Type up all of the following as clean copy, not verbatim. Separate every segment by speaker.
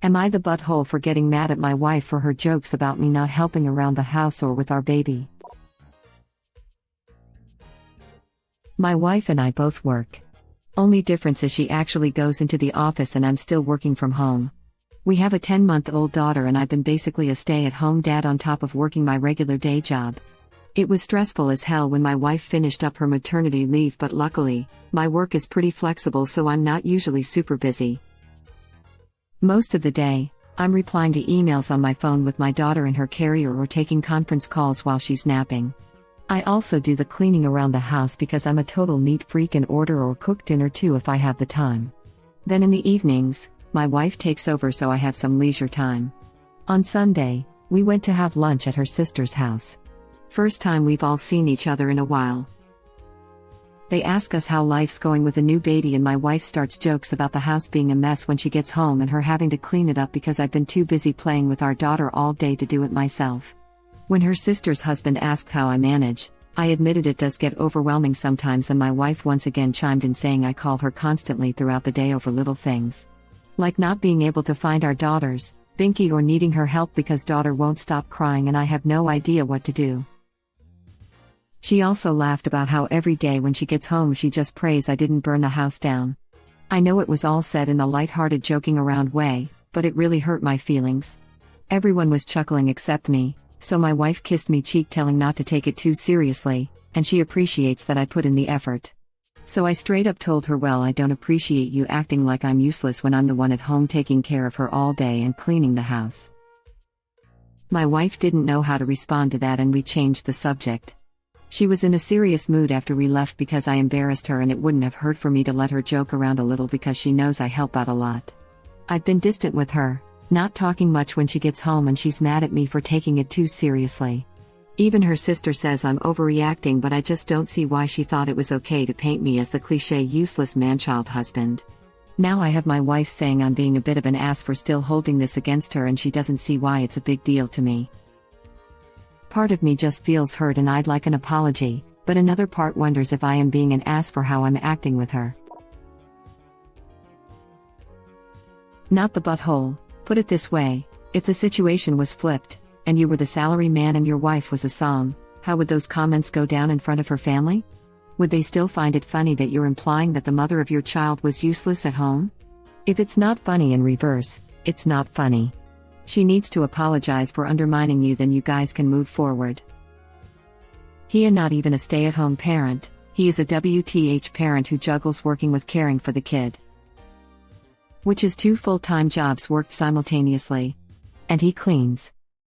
Speaker 1: Am I the butthole for getting mad at my wife for her jokes about me not helping around the house or with our baby? My wife and I both work. Only difference is she actually goes into the office and I'm still working from home. We have a 10-month-old daughter and I've been basically a stay-at-home dad on top of working my regular day job. It was stressful as hell when my wife finished up her maternity leave, but luckily, my work is pretty flexible, so I'm not usually super busy. Most of the day, I'm replying to emails on my phone with my daughter in her carrier or taking conference calls while she's napping. I also do the cleaning around the house because I'm a total neat freak and order or cook dinner too if I have the time. Then in the evenings, my wife takes over so I have some leisure time. On Sunday, we went to have lunch at her sister's house. First time we've all seen each other in a while. They ask us how life's going with a new baby and my wife starts jokes about the house being a mess when she gets home and her having to clean it up because I've been too busy playing with our daughter all day to do it myself. When her sister's husband asked how I manage, I admitted it does get overwhelming sometimes, and my wife once again chimed in saying I call her constantly throughout the day over little things. Like not being able to find our daughters, Binky, or needing her help because daughter won't stop crying and I have no idea what to do. She also laughed about how every day when she gets home she just prays I didn't burn the house down. I know it was all said in a light-hearted joking around way, but it really hurt my feelings. Everyone was chuckling except me, so my wife kissed me cheek telling not to take it too seriously, and she appreciates that I put in the effort. So I straight up told her, well, I don't appreciate you acting like I'm useless when I'm the one at home taking care of her all day and cleaning the house. My wife didn't know how to respond to that and we changed the subject. She was in a serious mood after we left because I embarrassed her, and it wouldn't have hurt for me to let her joke around a little because she knows I help out a lot. I've been distant with her, not talking much when she gets home, and she's mad at me for taking it too seriously. Even her sister says I'm overreacting, but I just don't see why she thought it was okay to paint me as the cliché useless man-child husband. Now I have my wife saying I'm being a bit of an ass for still holding this against her, and she doesn't see why it's a big deal to me. Part of me just feels hurt and I'd like an apology, but another part wonders if I am being an ass for how I'm acting with her. Not the butthole. Put it this way, if the situation was flipped, and you were the salary man and your wife was a som, how would those comments go down in front of her family? Would they still find it funny that you're implying that the mother of your child was useless at home? If it's not funny in reverse, it's not funny. She needs to apologize for undermining you, then you guys can move forward. He is not even a stay-at-home parent, he is a WTH parent who juggles working with caring for the kid. Which is 2 full-time jobs worked simultaneously. And he cleans.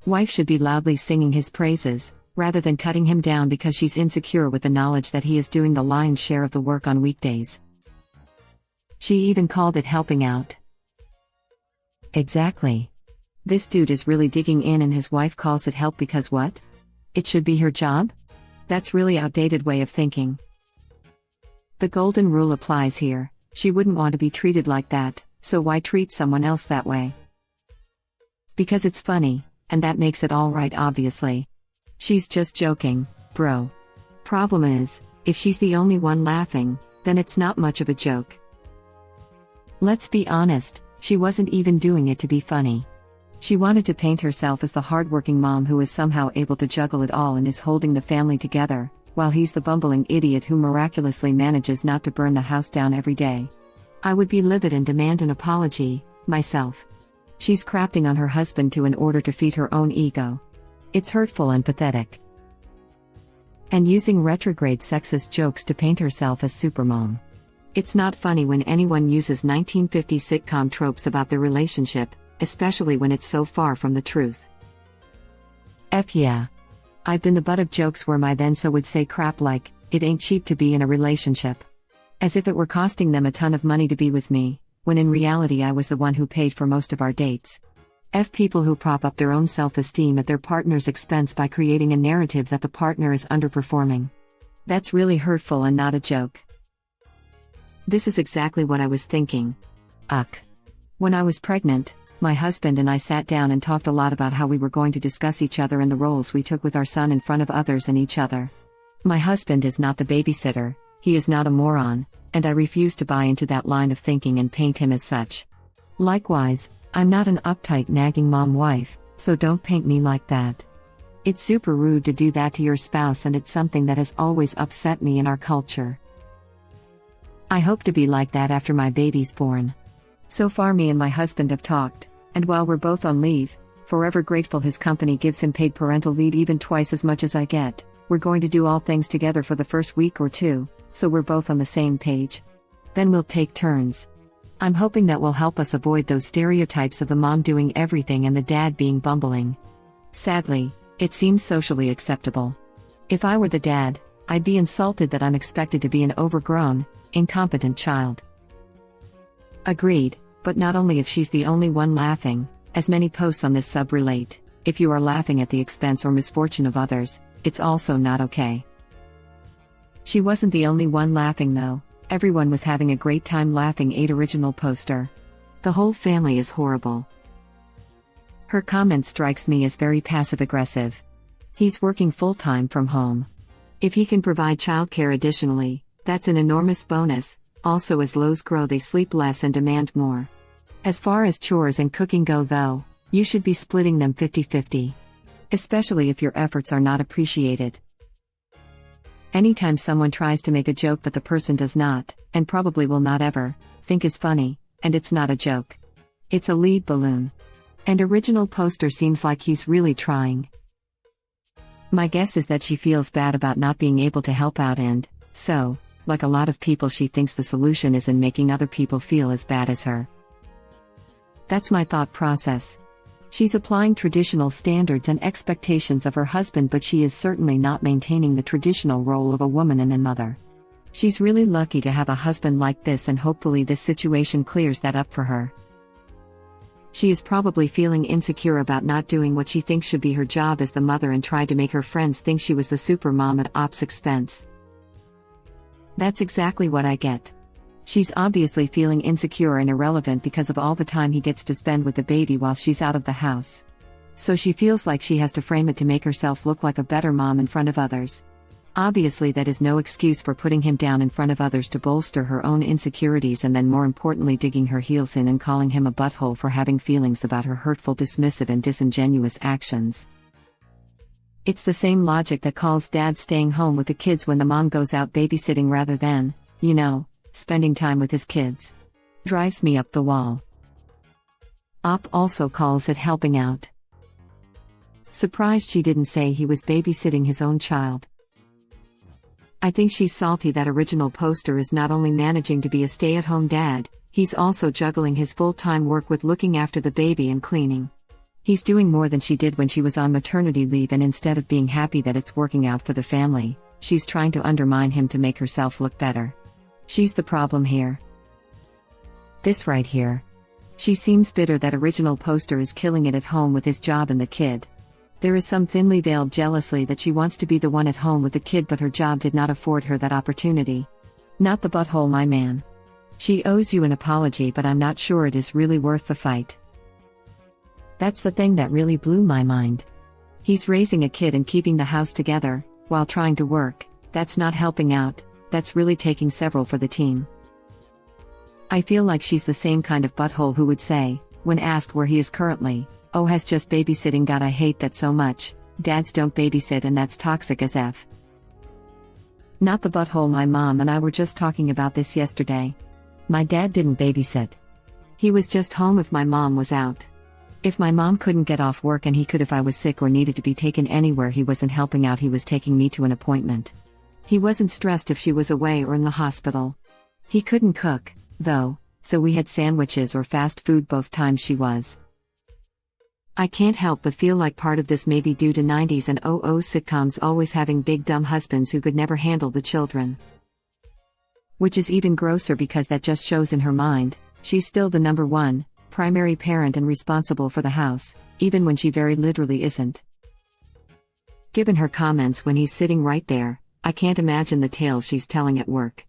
Speaker 1: Wife should be loudly singing his praises, rather than cutting him down because she's insecure with the knowledge that he is doing the lion's share of the work on weekdays. She even called it helping out. Exactly. This dude is really digging in and his wife calls it help because what? It should be her job? That's really outdated way of thinking. The golden rule applies here, she wouldn't want to be treated like that, so why treat someone else that way? Because it's funny, and that makes it alright obviously. She's just joking, bro. Problem is, if she's the only one laughing, then it's not much of a joke. Let's be honest, she wasn't even doing it to be funny. She wanted to paint herself as the hardworking mom who is somehow able to juggle it all and is holding the family together, while he's the bumbling idiot who miraculously manages not to burn the house down every day. I would be livid and demand an apology, myself. She's crapping on her husband too in order to feed her own ego. It's hurtful and pathetic. And using retrograde sexist jokes to paint herself as supermom. It's not funny when anyone uses 1950s sitcom tropes about their relationship, especially when it's so far from the truth. Yeah. I've been the butt of jokes where my then-so would say crap like, it ain't cheap to be in a relationship. As if it were costing them a ton of money to be with me, when in reality I was the one who paid for most of our dates. People who prop up their own self-esteem at their partner's expense by creating a narrative that the partner is underperforming. That's really hurtful and not a joke. This is exactly what I was thinking. When I was pregnant, my husband and I sat down and talked a lot about how we were going to discuss each other and the roles we took with our son in front of others and each other. My husband is not the babysitter, he is not a moron, and I refuse to buy into that line of thinking and paint him as such. Likewise, I'm not an uptight nagging mom wife, so don't paint me like that. It's super rude to do that to your spouse, and it's something that has always upset me in our culture. I hope to be like that after my baby's born. So far me and my husband have talked, and while we're both on leave, forever grateful his company gives him paid parental leave even twice as much as I get, we're going to do all things together for the first week or two, so we're both on the same page. Then we'll take turns. I'm hoping that will help us avoid those stereotypes of the mom doing everything and the dad being bumbling. Sadly, it seems socially acceptable. If I were the dad, I'd be insulted that I'm expected to be an overgrown, incompetent child. Agreed, but not only if she's the only one laughing, as many posts on this sub relate, if you are laughing at the expense or misfortune of others, it's also not okay. She wasn't the only one laughing though. Everyone was having a great time laughing. AITA original poster. The whole family is horrible. Her comment strikes me as very passive-aggressive. He's working full-time from home. If he can provide childcare additionally, that's an enormous bonus. Also, as lows grow they sleep less and demand more. As far as chores and cooking go though, you should be splitting them 50-50. Especially if your efforts are not appreciated. Anytime someone tries to make a joke but the person does not, and probably will not ever, think is funny, and it's not a joke. It's a lead balloon. And original poster seems like he's really trying. My guess is that she feels bad about not being able to help out and, so, like a lot of people, she thinks the solution is in making other people feel as bad as her. That's my thought process. She's applying traditional standards and expectations of her husband, but she is certainly not maintaining the traditional role of a woman and a mother. She's really lucky to have a husband like this, and hopefully this situation clears that up for her. She is probably feeling insecure about not doing what she thinks should be her job as the mother, and tried to make her friends think she was the super mom at Op's expense. That's exactly what I get. She's obviously feeling insecure and irrelevant because of all the time he gets to spend with the baby while she's out of the house. So she feels like she has to frame it to make herself look like a better mom in front of others. Obviously that is no excuse for putting him down in front of others to bolster her own insecurities, and then more importantly digging her heels in and calling him a butthole for having feelings about her hurtful, dismissive and disingenuous actions. It's the same logic that calls dad staying home with the kids when the mom goes out babysitting rather than, spending time with his kids. Drives me up the wall. Op also calls it helping out. Surprised she didn't say he was babysitting his own child. I think she's salty that original poster is not only managing to be a stay-at-home dad, he's also juggling his full-time work with looking after the baby and cleaning. He's doing more than she did when she was on maternity leave, and instead of being happy that it's working out for the family, she's trying to undermine him to make herself look better. She's the problem here. This right here. She seems bitter that original poster is killing it at home with his job and the kid. There is some thinly veiled jealousy that she wants to be the one at home with the kid, but her job did not afford her that opportunity. Not the butthole, my man. She owes you an apology, but I'm not sure it is really worth the fight. That's the thing that really blew my mind. He's raising a kid and keeping the house together, while trying to work. That's not helping out. That's really taking several for the team. I feel like she's the same kind of butthole who would say, when asked where he is currently, "Oh, has just babysitting got, I hate that so much. Dads don't babysit and that's toxic as F." Not the butthole, my mom and I were just talking about this yesterday. My dad didn't babysit. He was just home if my mom was out. If my mom couldn't get off work and he could if I was sick or needed to be taken anywhere, he wasn't helping out, he was taking me to an appointment. He wasn't stressed if she was away or in the hospital. He couldn't cook, though, so we had sandwiches or fast food both times she was. I can't help but feel like part of this may be due to 90s and 00s sitcoms always having big dumb husbands who could never handle the children. Which is even grosser because that just shows in her mind, she's still the number one, primary parent and responsible for the house, even when she very literally isn't. Given her comments when he's sitting right there, I can't imagine the tales she's telling at work.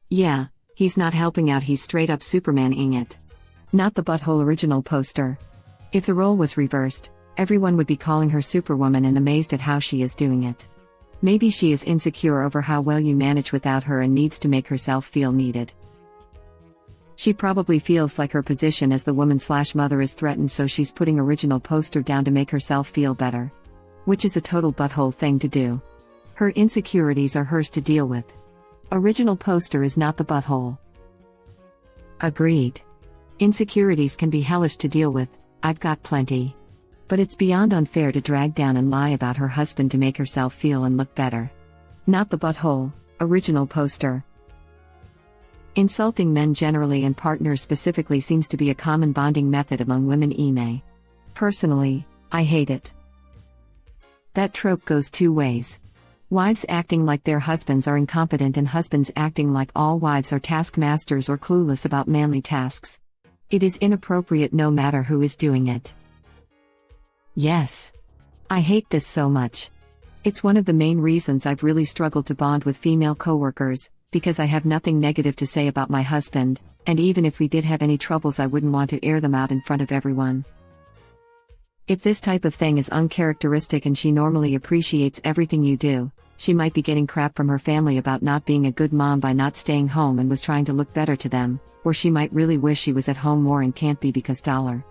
Speaker 1: Yeah, he's not helping out, he's straight up Superman-ing it. Not the butthole original poster. If the role was reversed, everyone would be calling her Superwoman and amazed at how she is doing it. Maybe she is insecure over how well you manage without her and needs to make herself feel needed. She probably feels like her position as the woman/mother is threatened, so she's putting original poster down to make herself feel better. Which is a total butthole thing to do. Her insecurities are hers to deal with. Original poster is not the butthole. Agreed. Insecurities can be hellish to deal with, I've got plenty. But it's beyond unfair to drag down and lie about her husband to make herself feel and look better. Not the butthole, original poster. Insulting men generally and partners specifically seems to be a common bonding method among women. Personally, I hate it. That trope goes two ways. Wives acting like their husbands are incompetent and husbands acting like all wives are taskmasters or clueless about manly tasks. It is inappropriate no matter who is doing it. Yes. I hate this so much. It's one of the main reasons I've really struggled to bond with female coworkers, because I have nothing negative to say about my husband, and even if we did have any troubles I wouldn't want to air them out in front of everyone. If this type of thing is uncharacteristic and she normally appreciates everything you do, she might be getting crap from her family about not being a good mom by not staying home and was trying to look better to them, or she might really wish she was at home more and can't be because dollar.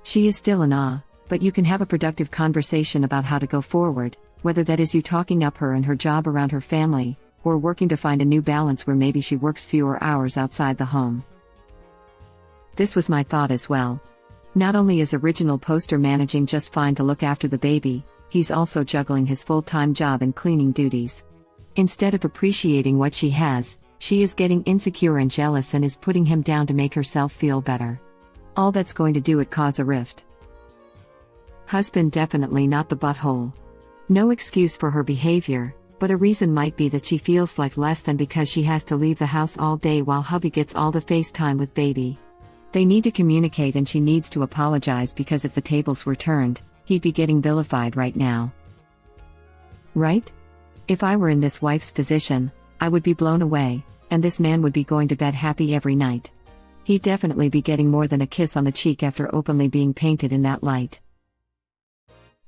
Speaker 1: She is still in awe, but you can have a productive conversation about how to go forward, whether that is you talking up her and her job around her family, or working to find a new balance where maybe she works fewer hours outside the home. This was my thought as well. Not only is original poster managing just fine to look after the baby, he's also juggling his full-time job and cleaning duties. Instead of appreciating what she has, she is getting insecure and jealous and is putting him down to make herself feel better. All that's going to do it cause a rift. Husband definitely not the butthole. No excuse for her behavior, but a reason might be that she feels like less than because she has to leave the house all day while hubby gets all the face time with baby. They need to communicate and she needs to apologize because if the tables were turned, he'd be getting vilified right now. Right? If I were in this wife's position, I would be blown away, and this man would be going to bed happy every night. He'd definitely be getting more than a kiss on the cheek after openly being painted in that light.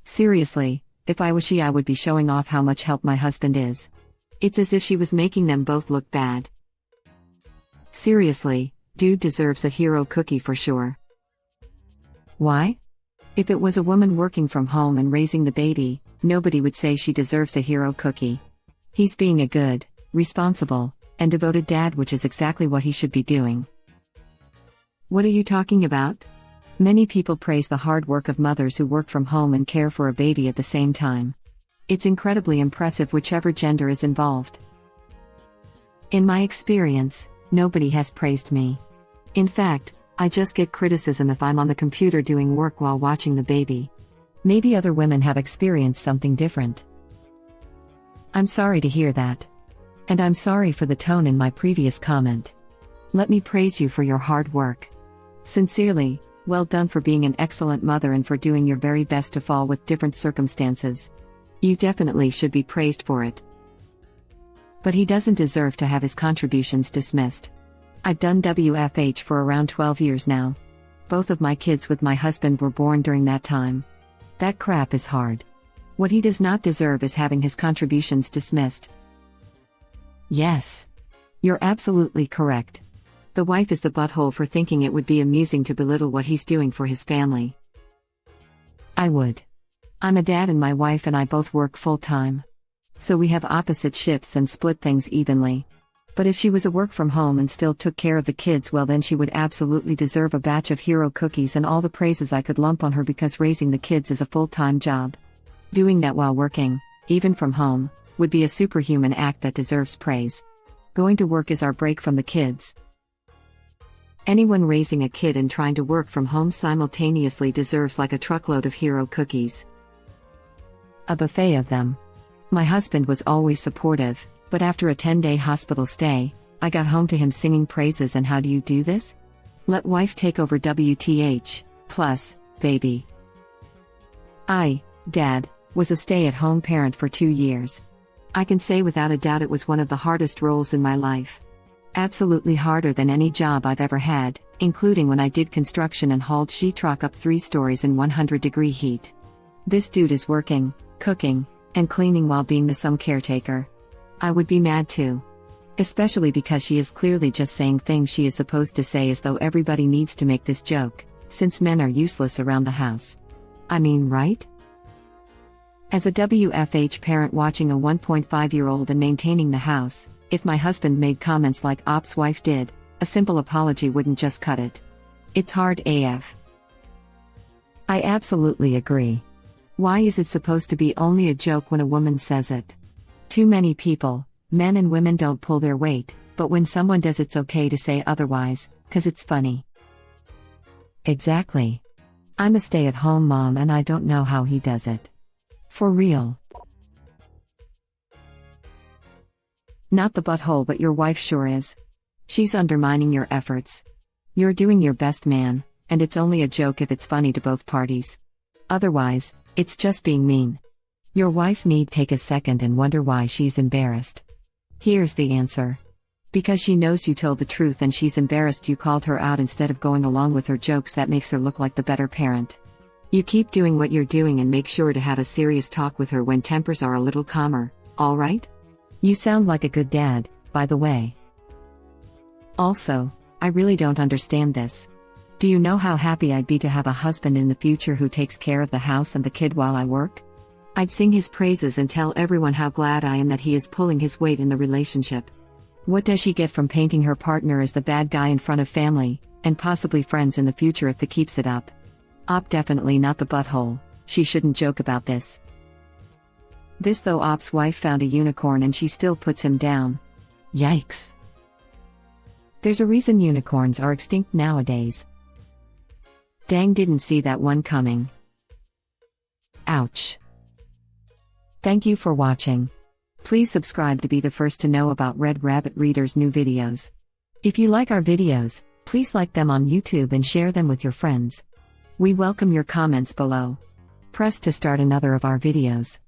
Speaker 1: Seriously, if I was she, I would be showing off how much help my husband is. It's as if she was making them both look bad. Seriously, dude deserves a hero cookie for sure. Why? If it was a woman working from home and raising the baby, nobody would say she deserves a hero cookie. He's being a good, responsible, and devoted dad, which is exactly what he should be doing. What are you talking about? Many people praise the hard work of mothers who work from home and care for a baby at the same time. It's incredibly impressive whichever gender is involved. In my experience, nobody has praised me. In fact, I just get criticism if I'm on the computer doing work while watching the baby. Maybe other women have experienced something different. I'm sorry to hear that. And I'm sorry for the tone in my previous comment. Let me praise you for your hard work. Sincerely, well done for being an excellent mother and for doing your very best to fall with different circumstances. You definitely should be praised for it. But he doesn't deserve to have his contributions dismissed. I've done WFH for around 12 years now. Both of my kids with my husband were born during that time. That crap is hard. What he does not deserve is having his contributions dismissed. Yes. You're absolutely correct. The wife is the butthole for thinking it would be amusing to belittle what he's doing for his family. I would. I'm a dad and my wife and I both work full-time. So we have opposite shifts and split things evenly. But if she was a work from home and still took care of the kids, well then she would absolutely deserve a batch of hero cookies and all the praises I could lump on her, because raising the kids is a full-time job. Doing that while working, even from home, would be a superhuman act that deserves praise. Going to work is our break from the kids. Anyone raising a kid and trying to work from home simultaneously deserves like a truckload of hero cookies. A buffet of them. My husband was always supportive, but after a 10-day hospital stay, I got home to him singing praises. And how do you do this? Let wife take over WTH, plus, baby. Dad, was a stay-at-home parent for 2 years. I can say without a doubt it was one of the hardest roles in my life. Absolutely harder than any job I've ever had, including when I did construction and hauled sheetrock up 3 stories in 100-degree heat. This dude is working, cooking, and cleaning while being the some caretaker. I would be mad too. Especially because she is clearly just saying things she is supposed to say as though everybody needs to make this joke, since men are useless around the house. I mean, right? As a WFH parent watching a 1.5-year-old and maintaining the house, if my husband made comments like Op's wife did, a simple apology wouldn't just cut it. It's hard AF. I absolutely agree. Why is it supposed to be only a joke when a woman says it? Too many people, men and women, don't pull their weight, but when someone does, it's okay to say otherwise, 'cause it's funny. Exactly. I'm a stay-at-home mom and I don't know how he does it. For real. Not the butthole, but your wife sure is. She's undermining your efforts. You're doing your best, man, and it's only a joke if it's funny to both parties. Otherwise, it's just being mean. Your wife need take a second and wonder why she's embarrassed. Here's the answer. Because she knows you told the truth and she's embarrassed you called her out instead of going along with her jokes. That makes her look like the better parent. You keep doing what you're doing and make sure to have a serious talk with her when tempers are a little calmer, alright? You sound like a good dad, by the way. Also, I really don't understand this. Do you know how happy I'd be to have a husband in the future who takes care of the house and the kid while I work? I'd sing his praises and tell everyone how glad I am that he is pulling his weight in the relationship. What does she get from painting her partner as the bad guy in front of family, and possibly friends in the future if he keeps it up? Op definitely not the butthole, she shouldn't joke about this. This though, Op's wife found a unicorn and she still puts him down. Yikes. There's a reason unicorns are extinct nowadays. Dang, didn't see that one coming. Ouch. Thank you for watching. Please subscribe to be the first to know about Red Rabbit Reader's new videos. If you like our videos, please like them on YouTube and share them with your friends. We welcome your comments below. Press to start another of our videos.